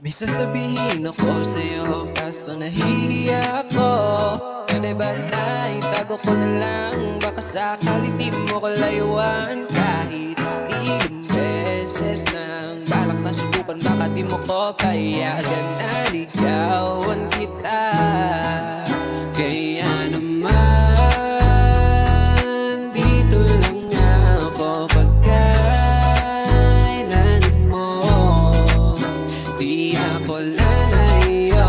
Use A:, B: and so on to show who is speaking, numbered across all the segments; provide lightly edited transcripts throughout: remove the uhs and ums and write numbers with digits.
A: May sasabihin ako sa'yo kaso nahihiya ako. Pwede ba na itago ko na lang? Baka sakali di mo ko layuan. Kahit ilang beses nang balak na subukan, baka di mo ko payagan na ligawan kita. Kaya naman dito lang ako pagkailangan mo. Di ako lalayo,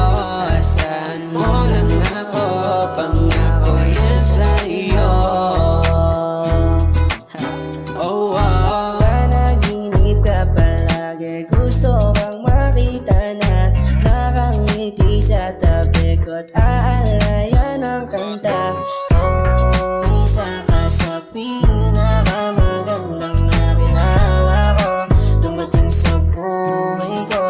A: asahan mo lang ako, pangako yan sa'yo. Oh, oh.
B: Panaginip ka palagi, gusto kang makita na nakangiti sa tabi ko't aalayan ang kanta. Oh, isa ka sa pinakamagandang nakilala ko, dumating sa buhay ko.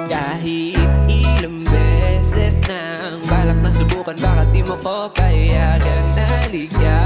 A: Kahit ilang beses nang balak na subukan, baka di mo ko payagan na ligawan